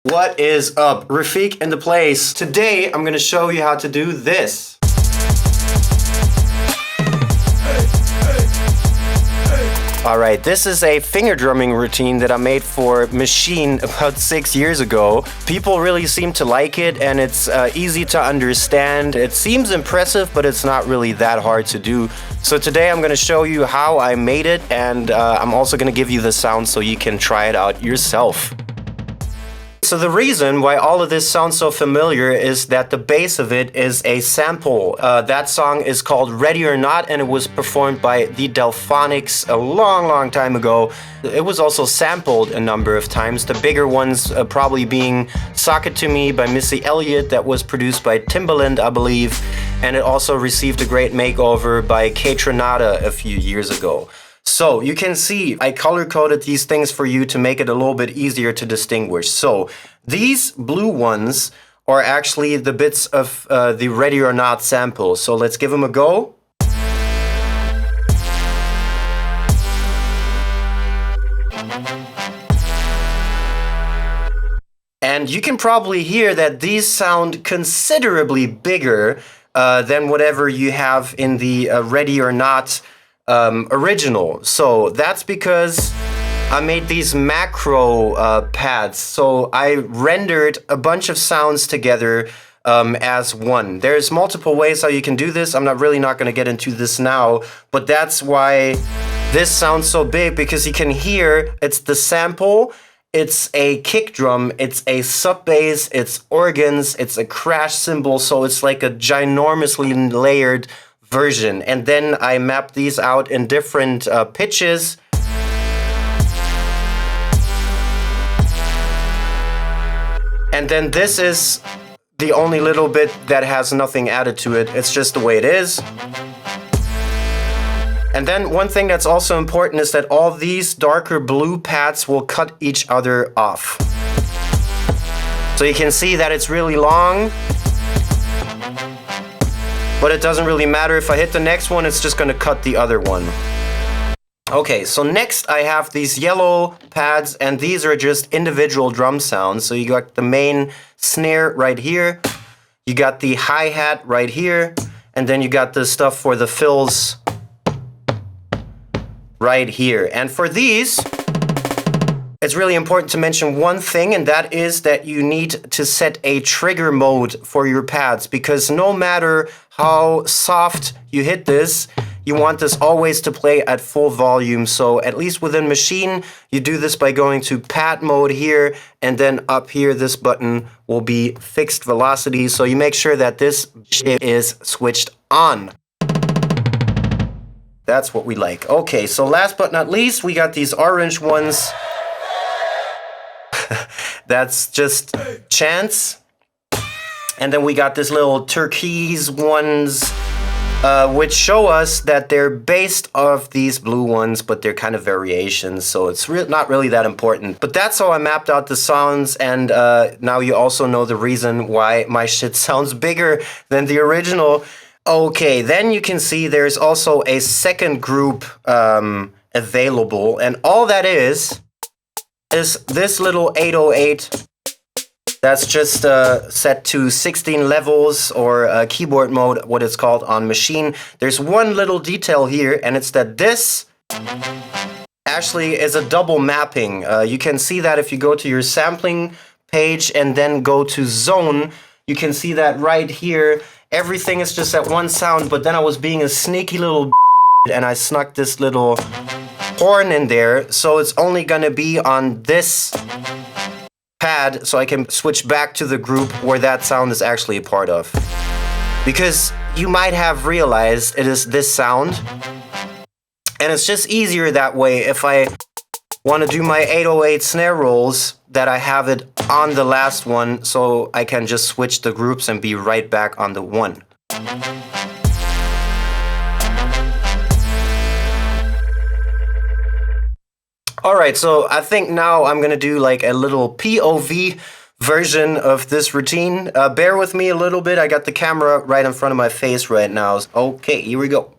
What is up? Rafik in the place. Today I'm gonna show you how to do this. Alright, this is a finger drumming routine that I made for Maschine about 6 years ago. People really seem to like it, and it's easy to understand. It seems impressive, but it's not really that hard to do. So today I'm going to show you how I made it, and I'm also going to give you the sound so you can try it out yourself. So the reason why all of this sounds so familiar is that the base of it is a sample. That song is called Ready or Not, and it was performed by the Delphonics a long time ago. It was also sampled a number of times, the bigger ones probably being Sock It To Me by Missy Elliott, that was produced by Timbaland, I believe, and it also received a great makeover by K-Tronada a few years ago. So you can see I color-coded these things for you to make it a little bit easier to distinguish. So these blue ones are actually the bits of the Ready or Not sample. So let's give them a go. And you can probably hear that these sound considerably bigger than whatever you have in the Ready or Not original. So that's because I made these macro pads. So I rendered a bunch of sounds together as one. There's multiple ways how you can do this. I'm not going to get into this now, but that's why this sounds so big, because you can hear it's the sample, it's a kick drum, it's a sub bass, it's organs, it's a crash cymbal. So it's like a ginormously layered version, and then I map these out in different pitches. And then this is the only little bit that has nothing added to it. It's just the way it is. And then one thing that's also important is that all these darker blue pads will cut each other off. So you can see that it's really long, but it doesn't really matter. If I hit the next one, it's just gonna cut the other one. Okay, so next I have these yellow pads, and these are just individual drum sounds. So you got the main snare right here, you got the hi-hat right here, and then you got the stuff for the fills right here. And for these, it's really important to mention one thing, and that is that you need to set a trigger mode for your pads, because no matter how soft you hit this, you want this always to play at full volume. So at least within Maschine, you do this by going to pad mode here, and then up here this button will be fixed velocity. So you make sure that this shit is switched on. That's what we like. Okay, so last but not least, we got these orange ones. That's just chance. And then we got this little turquoise ones, which show us that they're based off these blue ones, but they're kind of variations, so it's not really that important. But that's how I mapped out the sounds, and now you also know the reason why my shit sounds bigger than the original. Okay, then you can see there's also a second group available, and all that is this little 808 that's just set to 16 levels, or keyboard mode, what it's called on Maschine. There's one little detail here, and it's that this actually is a double mapping. You can see that if you go to your sampling page and then go to zone, you can see that right here. Everything is just at one sound, but then I was being a sneaky little and I snuck this little horn in there, so it's only gonna be on this pad, so I can switch back to the group where that sound is actually a part of. Because you might have realized it is this sound, and it's just easier that way if I want to do my 808 snare rolls, that I have it on the last one, so I can just switch the groups and be right back on the one. Alright, so I think now I'm gonna do like a little POV version of this routine. Bear with me a little bit, I got the camera right in front of my face right now. Okay, here we go.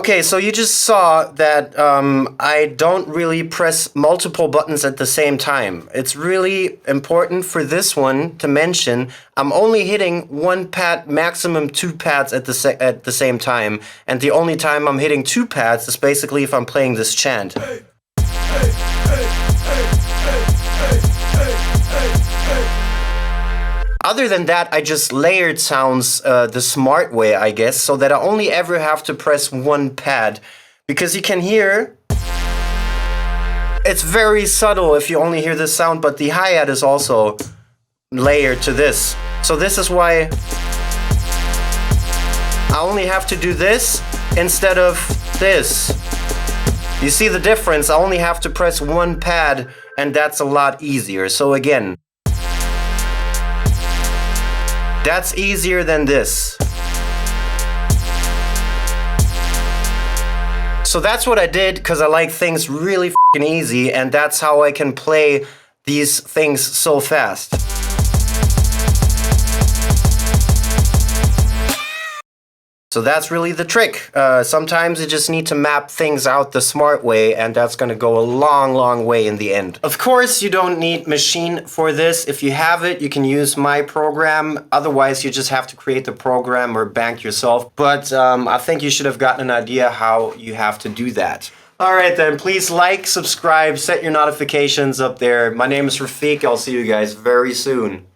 Okay, so you just saw that I don't really press multiple buttons at the same time. It's really important for this one to mention I'm only hitting one pad, maximum two pads at the same time, and the only time I'm hitting two pads is basically if I'm playing this chant. Other than that, I just layered sounds the smart way, I guess, so that I only ever have to press one pad. Because you can hear, it's very subtle if you only hear this sound, but the hi-hat is also layered to this. So this is why I only have to do this instead of this. You see the difference? I only have to press one pad, and that's a lot easier. So again, that's easier than this. So that's what I did because I like things really f***ing easy, and that's how I can play these things so fast. So that's really the trick. Sometimes you just need to map things out the smart way, and that's gonna go a long, long way in the end. Of course, you don't need Maschine for this. If you have it, you can use my program. Otherwise, you just have to create the program or bank yourself. But I think you should have gotten an idea how you have to do that. All right then, please like, subscribe, set your notifications up there. My name is Rafik. I'll see you guys very soon.